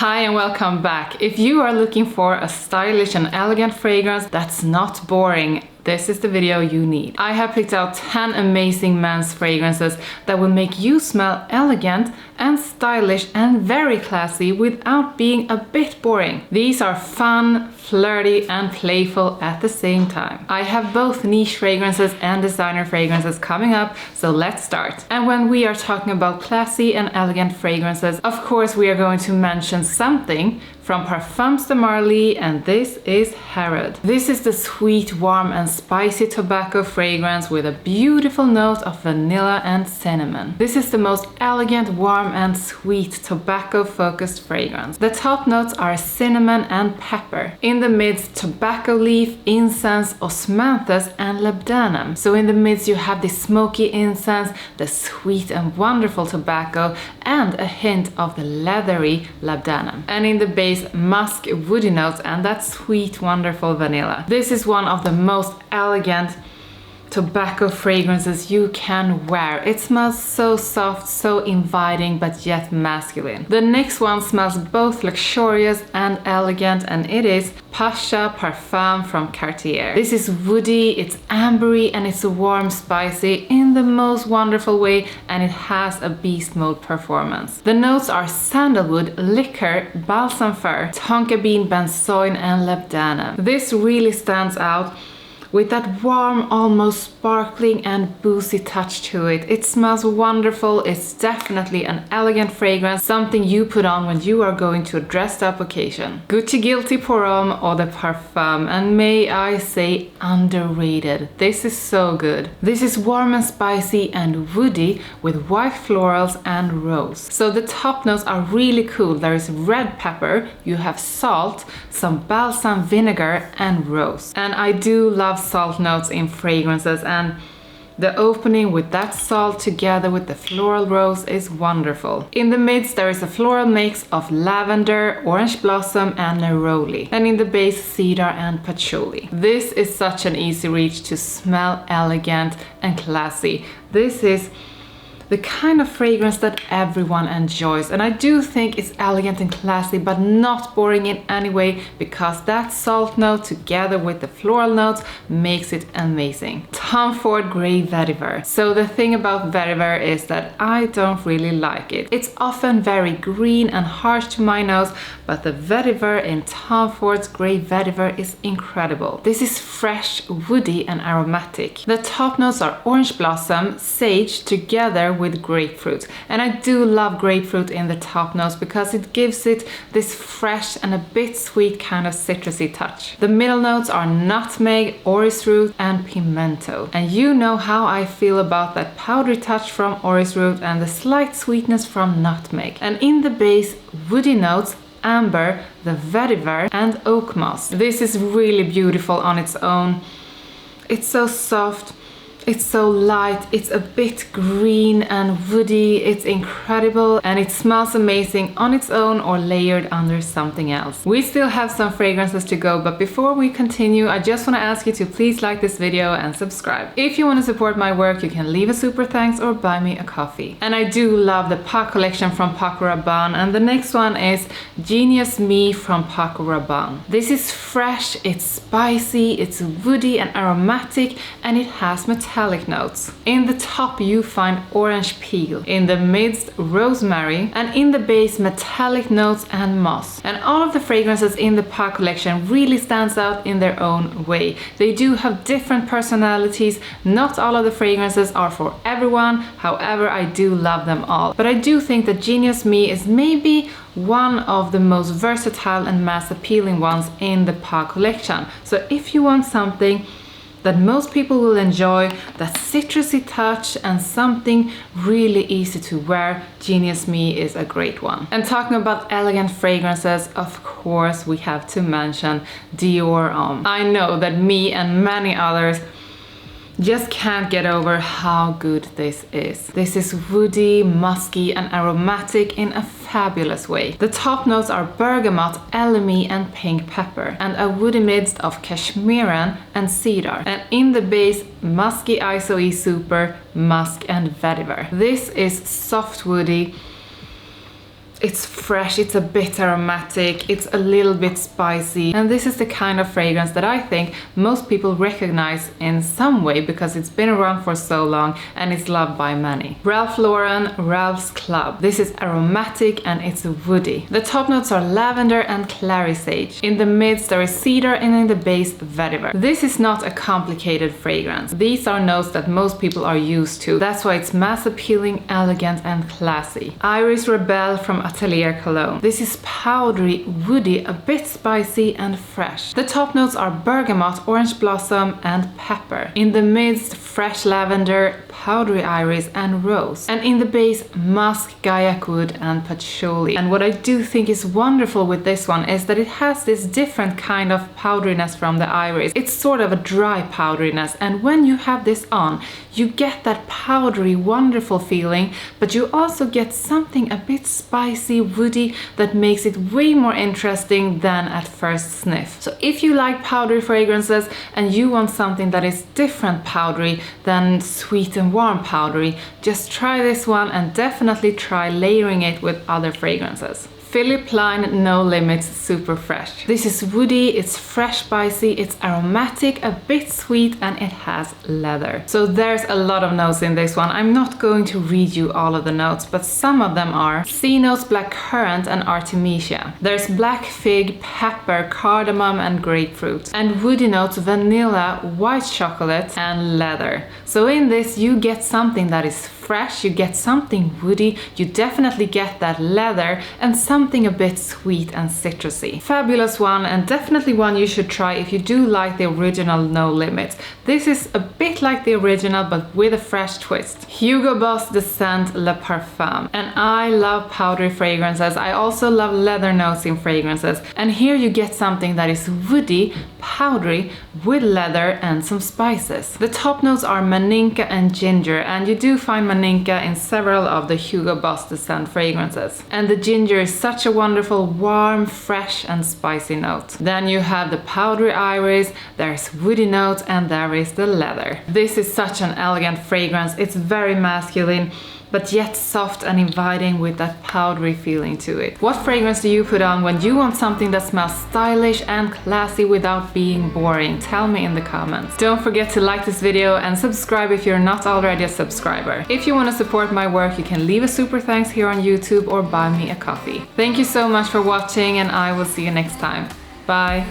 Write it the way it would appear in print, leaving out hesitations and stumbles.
Hi and welcome back. If you are looking for a stylish and elegant fragrance that's not boring, this is the video you need. I have picked out 10 amazing men's fragrances that will make you smell elegant and stylish and very classy without being a bit boring. These are fun, flirty and playful at the same time. I have both niche fragrances and designer fragrances coming up, so let's start. And when we are talking about classy and elegant fragrances, of course we are going to mention something from Parfums de Marly, and this is Herod. This is the sweet, warm and spicy tobacco fragrance with a beautiful note of vanilla and cinnamon. This is the most elegant, warm and sweet tobacco-focused fragrance. The top notes are cinnamon and pepper. In the midst, tobacco leaf, incense, osmanthus and labdanum. So in the midst you have the smoky incense, the sweet and wonderful tobacco and a hint of the leathery labdanum. And in the base, musk woody notes and that sweet wonderful vanilla. This is one of the most elegant tobacco fragrances you can wear. It smells so soft, so inviting, but yet masculine. The next one smells both luxurious and elegant, and it is Pasha Parfum from Cartier. This is woody, it's ambery, and it's a warm, spicy in the most wonderful way, and it has a beast mode performance. The notes are sandalwood, liquor, balsam fir, tonka bean, benzoin, and labdanum. This really stands out with that warm, almost sparkling and boozy touch to it. It smells wonderful. It's definitely an elegant fragrance, something you put on when you are going to a dressed up occasion. Gucci Guilty pour Homme or the Parfum, and may I say underrated. This is so good. This is warm and spicy and woody with white florals and rose. So the top notes are really cool. There is red pepper, you have salt, some balsam vinegar and rose. And I do love salt notes in fragrances, and the opening with that salt together with the floral rose is wonderful. In the midst there is a floral mix of lavender, orange blossom and neroli, and in the base cedar and patchouli. This is such an easy reach to smell elegant and classy. This is the kind of fragrance that everyone enjoys, and I do think it's elegant and classy but not boring in any way, because that salt note together with the floral notes makes it amazing. Tom Ford Grey Vetiver. So the thing about Vetiver is that I don't really like it. It's often very green and harsh to my nose, but the Vetiver in Tom Ford's Grey Vetiver is incredible. This is fresh, woody and aromatic. The top notes are orange blossom, sage together with grapefruit, and I do love grapefruit in the top notes because it gives it this fresh and a bit sweet kind of citrusy touch. The middle notes are nutmeg, orris root and pimento, and you know how I feel about that powdery touch from orris root and the slight sweetness from nutmeg. And in the base, woody notes, amber, the vetiver and oak moss. This is really beautiful on its own. It's so soft, it's so light, it's a bit green and woody, it's incredible, and it smells amazing on its own or layered under something else. We still have some fragrances to go, but before we continue, I just want to ask you to please like this video and subscribe. If you want to support my work, you can leave a super thanks or buy me a coffee. And I do love the Paco collection from Paco Rabanne, and the next one is Genius Me from Paco Rabanne. This is fresh, it's spicy, it's woody and aromatic, and it has metallic notes. In the top you find orange peel, in the midst rosemary, and in the base metallic notes and moss. And all of the fragrances in the Paco collection really stands out in their own way. They do have different personalities. Not all of the fragrances are for everyone, however I do love them all. But I do think that Genius Me is maybe one of the most versatile and mass appealing ones in the Paco collection. So if you want something that most people will enjoy, that citrusy touch and something really easy to wear, Genius Me is a great one. And talking about elegant fragrances, of course we have to mention Dior Homme. I know that me and many others just can't get over how good this is. This is woody, musky and aromatic in a fabulous way. The top notes are bergamot, elemi and pink pepper, and a woody midst of cashmeran and cedar. And in the base, musky isoe super, musk and vetiver. This is soft woody. It's fresh, it's a bit aromatic, it's a little bit spicy, and this is the kind of fragrance that I think most people recognize in some way because it's been around for so long and it's loved by many. Ralph Lauren Ralph's Club. This is aromatic and it's woody. The top notes are lavender and clary sage. In the mids there is cedar, and in the base vetiver. This is not a complicated fragrance. These are notes that most people are used to. That's why it's mass appealing, elegant and classy. Iris Rebelle from Atelier Cologne. This is powdery, woody, a bit spicy and fresh. The top notes are bergamot, orange blossom and pepper. In the midst, fresh lavender, powdery iris and rose. And in the base, musk, gaiac wood and patchouli. And what I do think is wonderful with this one is that it has this different kind of powderiness from the iris. It's sort of a dry powderiness, and when you have this on, you get that powdery, wonderful feeling, but you also get something a bit spicy, woody that makes it way more interesting than at first sniff. So if you like powdery fragrances and you want something that is different powdery than sweet and warm powdery, just try this one and definitely try layering it with other fragrances. Philipp Plein No Limits Super Fresh. This is woody, it's fresh spicy, it's aromatic, a bit sweet, and it has leather. So there's a lot of notes in this one. I'm not going to read you all of the notes, but some of them are C notes, black currant and artemisia. There's black fig, pepper, cardamom and grapefruit. And woody notes, vanilla, white chocolate and leather. So in this you get something that is fresh, you get something woody, you definitely get that leather and something a bit sweet and citrusy. Fabulous one, and definitely one you should try if you do like the original No Limits. This is a bit like the original but with a fresh twist. Hugo Boss The Scent Le Parfum. And I love powdery fragrances. I also love leather notes in fragrances. And here you get something that is woody, powdery, with leather and some spices. The top notes are maninka and ginger, and you do find maninka in several of the Hugo Boss The Scent fragrances. And the ginger is such a wonderful, warm, fresh and spicy note. Then you have the powdery iris, there's woody notes, and there is the leather. This is such an elegant fragrance. It's very masculine, but yet soft and inviting with that powdery feeling to it. What fragrance do you put on when you want something that smells stylish and classy without being boring? Tell me in the comments. Don't forget to like this video and subscribe if you're not already a subscriber. If you want to support my work, you can leave a super thanks here on YouTube or buy me a coffee. Thank you so much for watching, and I will see you next time. Bye!